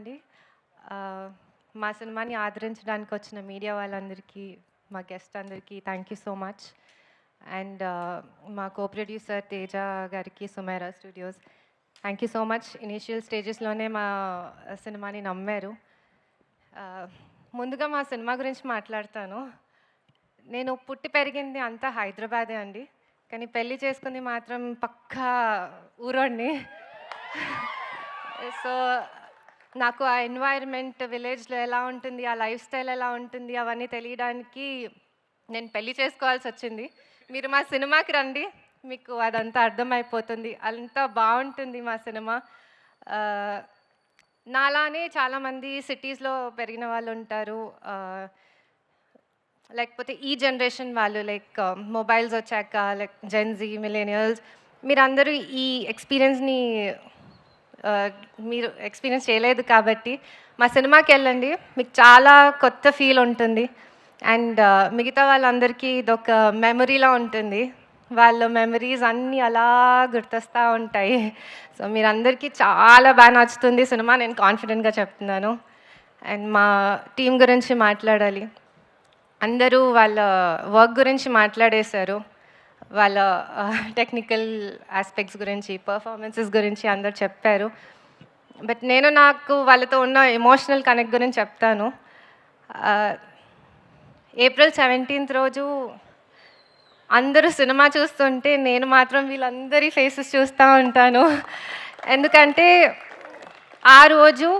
అండి. మా సినిమాని ఆదరించడానికి వచ్చిన మీడియా వాళ్ళందరికీ, మా గెస్ట్ అందరికీ thank you so much. And మా కో ప్రొడ్యూసర్ తేజ గారికి, Sumaira studios, thank you so much. Initial స్టేజెస్లోనే మా సినిమాని నమ్మారు. ముందుగా మా సినిమా గురించి మాట్లాడతాను. నేను పుట్టి పెరిగింది అంతా హైదరాబాదే అండి, కానీ పెళ్లి చేసుకుంది మాత్రం పక్కా ఊరోడిని. సో నాకు ఆ ఎన్వైర్న్మెంట్ విలేజ్లో ఎలా ఉంటుంది, ఆ లైఫ్ స్టైల్ ఎలా ఉంటుంది అవన్నీ తెలియడానికి నేను పెళ్లి చేసుకోవాల్సి వచ్చింది. మీరు మా సినిమాకి రండి, మీకు అదంతా అర్థమైపోతుంది. అంతా బాగుంటుంది మా సినిమా. నాలానే చాలామంది సిటీస్లో పెరిగిన వాళ్ళు ఉంటారు, లేకపోతే ఈ జనరేషన్ వాళ్ళు, లైక్ మొబైల్స్ వచ్చాక, లైక్ జెన్జీ, మిలేనియల్స్, మీరందరూ ఈ ఎక్స్పీరియన్స్ని మీరు ఎక్స్పీరియన్స్ చేయలేదు కాబట్టి మా సినిమాకి వెళ్ళండి, మీకు చాలా కొత్త ఫీల్ ఉంటుంది. అండ్ మిగతా వాళ్ళందరికీ ఇదొక మెమరీలా ఉంటుంది. వాళ్ళ మెమరీస్ అన్నీ అలా గుర్తొస్తూ ఉంటాయి. సో మీరందరికీ చాలా బాగా నచ్చుతుంది సినిమా, నేను కాన్ఫిడెంట్గా చెప్తున్నాను. అండ్ మా టీం గురించి మాట్లాడాలి. అందరూ వాళ్ళ వర్క్ గురించి మాట్లాడేశారు, వాళ్ళ టెక్నికల్ ఆస్పెక్ట్స్ గురించి, పర్ఫార్మెన్సెస్ గురించి అందరు చెప్పారు. బట్ నేను నాకు వాళ్ళతో ఉన్న ఎమోషనల్ కనెక్ట్ గురించి చెప్తాను. April 17th రోజు అందరూ సినిమా చూస్తుంటే నేను మాత్రం వీళ్ళందరి ఫేసెస్ చూస్తూ ఉంటాను. ఎందుకంటే ఆ రోజు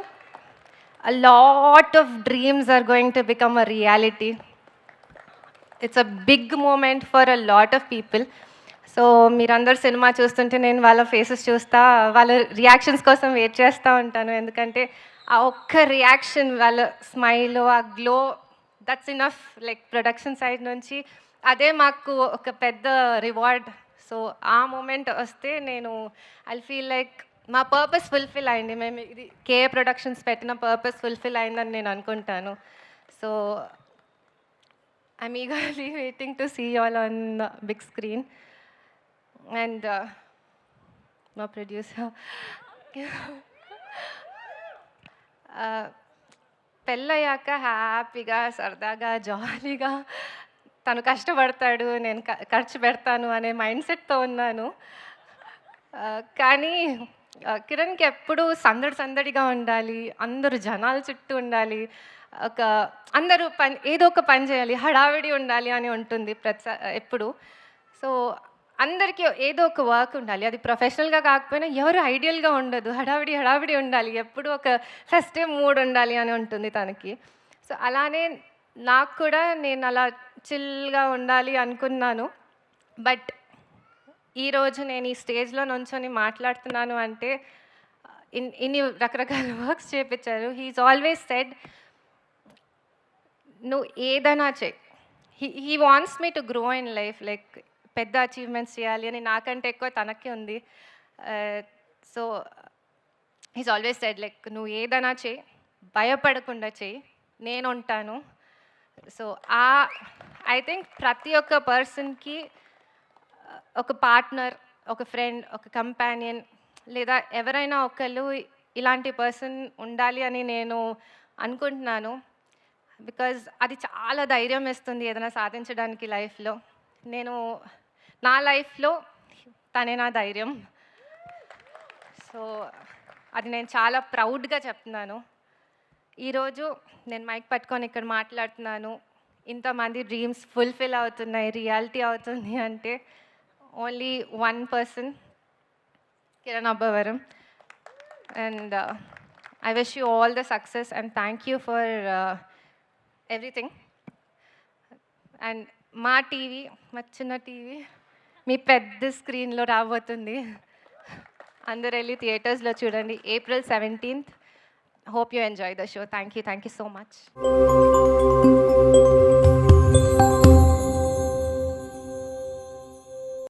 a lot of dreams are going to become a reality. It's a big moment for a lot of people. So మీరందరూ సినిమా చూస్తుంటే నేను వాళ్ళ ఫేసెస్ చూస్తా, వాళ్ళ రియాక్షన్స్ కోసం వెయిట్ చేస్తూ ఉంటాను. ఎందుకంటే ఆ ఒక్క రియాక్షన్, వాళ్ళ స్మైల్, ఆ glow, that's enough. Like production side నుంచి అదే మాకు ఒక పెద్ద రివార్డ్. సో ఆ మూమెంట్ వస్తే నేను ఐ ఫీల్ లైక్ మా పర్పస్ ఫుల్ఫిల్ అయింది. మేము ఇది కేఏ ప్రొడక్షన్స్ పెట్టిన పర్పస్ ఫుల్ఫిల్ అయిందని నేను అనుకుంటాను. So I'm eagerly waiting to see you all on the big screen. And my producer, పెళ్ళయ్యాక హ్యాపీగా, సరదాగా, జాలీగా తను కష్టపడతాడు, నేను ఖర్చు పెడతాను అనే మైండ్ సెట్తో ఉన్నాను. కానీ కిరణ్కి ఎప్పుడూ సందడిగా ఉండాలి, అందరూ జనాల చుట్టూ ఉండాలి, అందరూ ఏదో ఒక పని చేయాలి, హడావిడి ఉండాలి అని ఉంటుంది ఎప్పుడు. సో అందరికీ ఏదో ఒక వర్క్ ఉండాలి, అది ప్రొఫెషనల్గా కాకపోయినా ఎవరు ఐడియల్గా ఉండదు, హడావిడి ఉండాలి, ఎప్పుడు ఒక ఫెస్టివ్ మూడ్ ఉండాలి అని ఉంటుంది తనకి. సో అలానే నాకు కూడా నేను అలా చిల్గా ఉండాలి అనుకున్నాను. బట్ ఈరోజు నేను ఈ స్టేజ్లో నుంచొని మాట్లాడుతున్నాను అంటే ఇన్ని రకరకాల వర్క్స్ చేయించారు. హీఈస్ ఆల్వేస్ సెడ్, నువ్వు ఏదైనా చెయ్యి. He wants me to grow in life, like పెద్ద అచీవ్మెంట్స్ చేయాలి అని నాకంటే ఎక్కువ తనకి ఉంది. So he's always said, like నువ్వు ఏదైనా చెయ్యి, భయపడకుండా చెయ్యి, నేను ఉంటాను. సో ఐ థింక్ ప్రతి ఒక్క పర్సన్కి ఒక పార్ట్నర్, ఒక ఫ్రెండ్, ఒక కంపానియన్, లేదా ఎవరైనా ఒకళ్ళు ఇలాంటి పర్సన్ ఉండాలి అని నేను అనుకుంటున్నాను. బికాజ్ అది చాలా ధైర్యం ఇస్తుంది ఏదైనా సాధించడానికి లైఫ్లో. నా లైఫ్లో తనే నా ధైర్యం. సో అది నేను చాలా ప్రౌడ్గా చెప్తున్నాను. ఈరోజు నేను మైక్ పట్టుకొని ఇక్కడ మాట్లాడుతున్నాను, ఇంతమంది డ్రీమ్స్ ఫుల్ఫిల్ అవుతున్నాయి, రియాలిటీ అవుతుంది అంటే only one person, Kiran Abbavaram. And I wish you all the success and thank you for everything. And మా టీవీ, మా చిన్న టీవీ మీ పెద్ద స్క్రీన్లో రాబోతుంది. అందరు వెళ్ళి థియేటర్స్లో చూడండి. April 17th. Hope you enjoy the show. Thank you so much.